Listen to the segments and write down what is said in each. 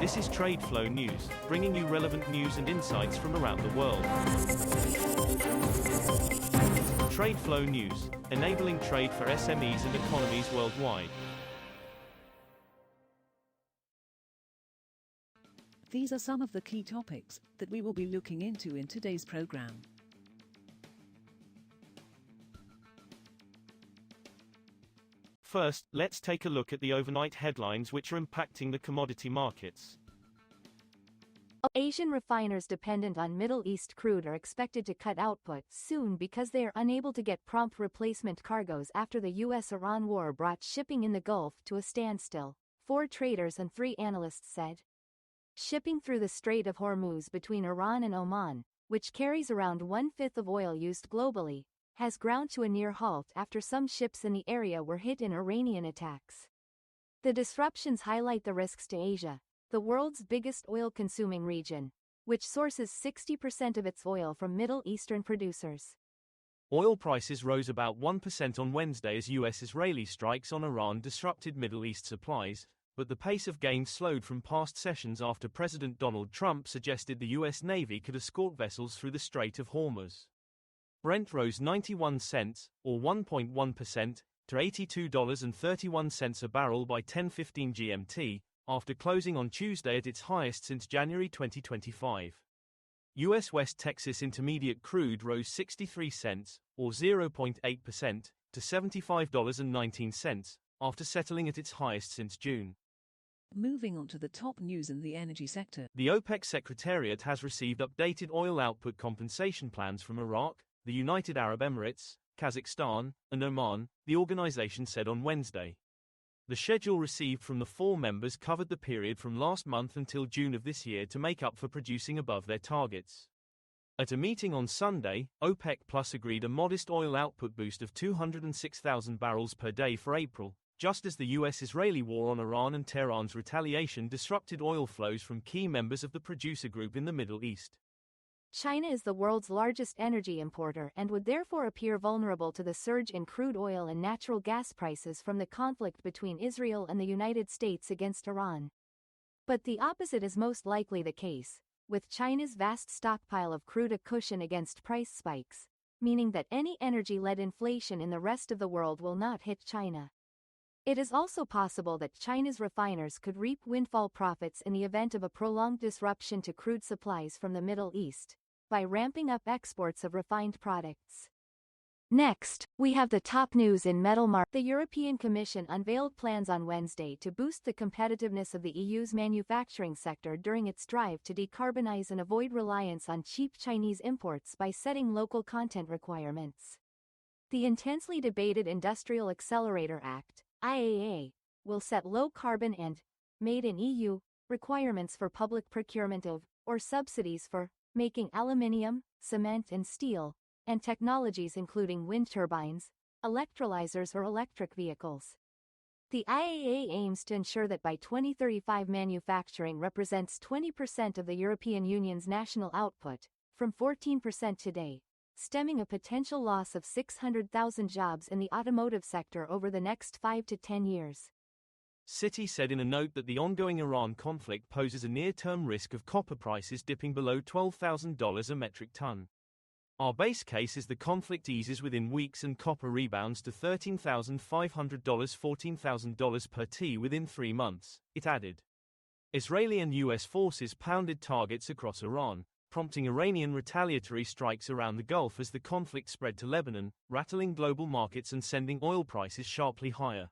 This is TradeFlow News, bringing you relevant news and insights from around the world. TradeFlow News, enabling trade for SMEs and economies worldwide. These are some of the key topics that we will be looking into in today's program. First, let's take a look at the overnight headlines which are impacting the commodity markets. Asian refiners dependent on Middle East crude are expected to cut output soon because they are unable to get prompt replacement cargoes after the US-Iran war brought shipping in the Gulf to a standstill, 4 traders and 3 analysts said. Shipping through the Strait of Hormuz between Iran and Oman, which carries around 1/5 of oil used globally, has ground to a near halt after some ships in the area were hit in Iranian attacks. The disruptions highlight the risks to Asia, the world's biggest oil-consuming region, which sources 60% of its oil from Middle Eastern producers. Oil prices rose about 1% on Wednesday as US-Israeli strikes on Iran disrupted Middle East supplies, but the pace of gains slowed from past sessions after President Donald Trump suggested the US Navy could escort vessels through the Strait of Hormuz. Brent rose 91 cents, or 1.1%, to $82.31 a barrel by 10:15 GMT, after closing on Tuesday at its highest since January 2025. US West Texas Intermediate crude rose 63 cents, or 0.8%, to $75.19, after settling at its highest since June. Moving on to the top news in the energy sector. The OPEC secretariat has received updated oil output compensation plans from Iraq, the United Arab Emirates, Kazakhstan, and Oman, the organization said on Wednesday. The schedule received from the 4 members covered the period from last month until June of this year to make up for producing above their targets. At a meeting on Sunday, OPEC Plus agreed a modest oil output boost of 206,000 barrels per day for April, just as the US-Israeli war on Iran and Tehran's retaliation disrupted oil flows from key members of the producer group in the Middle East. China is the world's largest energy importer and would therefore appear vulnerable to the surge in crude oil and natural gas prices from the conflict between Israel and the United States against Iran. But the opposite is most likely the case, with China's vast stockpile of crude a cushion against price spikes, meaning that any energy-led inflation in the rest of the world will not hit China. It is also possible that China's refiners could reap windfall profits in the event of a prolonged disruption to crude supplies from the Middle East, by ramping up exports of refined products. Next, we have the top news in metal markets. The European Commission unveiled plans on Wednesday to boost the competitiveness of the EU's manufacturing sector during its drive to decarbonize and avoid reliance on cheap Chinese imports by setting local content requirements. The intensely debated Industrial Accelerator Act, IAA, will set low-carbon and made in EU requirements for public procurement of, or subsidies for, making aluminium, cement and steel, and technologies including wind turbines, electrolyzers or electric vehicles. The IAA aims to ensure that by 2035 manufacturing represents 20% of the European Union's national output, from 14% today, stemming a potential loss of 600,000 jobs in the automotive sector over the next 5 to 10 years. Citi said in a note that the ongoing Iran conflict poses a near-term risk of copper prices dipping below $12,000 a metric ton. Our base case is the conflict eases within weeks and copper rebounds to $13,500 $14,000 per T within 3 months, it added. Israeli and US forces pounded targets across Iran, prompting Iranian retaliatory strikes around the Gulf as the conflict spread to Lebanon, rattling global markets and sending oil prices sharply higher.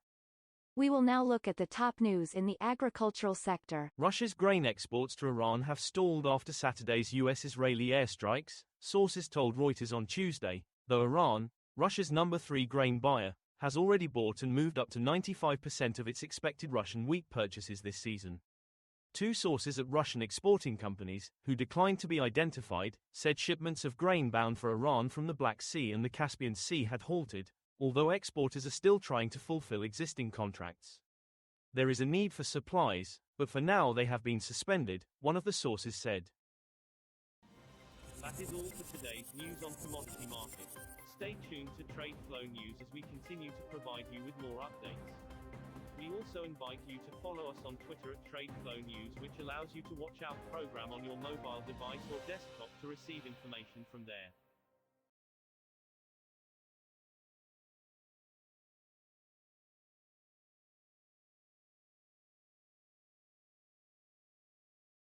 We will now look at the top news in the agricultural sector. Russia's grain exports to Iran have stalled after Saturday's US-Israeli airstrikes, sources told Reuters on Tuesday, though Iran, Russia's number 3 grain buyer, has already bought and moved up to 95% of its expected Russian wheat purchases this season. 2 sources at Russian exporting companies, who declined to be identified, said shipments of grain bound for Iran from the Black Sea and the Caspian Sea had halted, although exporters are still trying to fulfill existing contracts. There is a need for supplies, but for now they have been suspended, one of the sources said. That is all for today's news on commodity markets. Stay tuned to TradeFlow News as we continue to provide you with more updates. We also invite you to follow us on Twitter at TradeFlow News, which allows you to watch our program on your mobile device or desktop to receive information from there.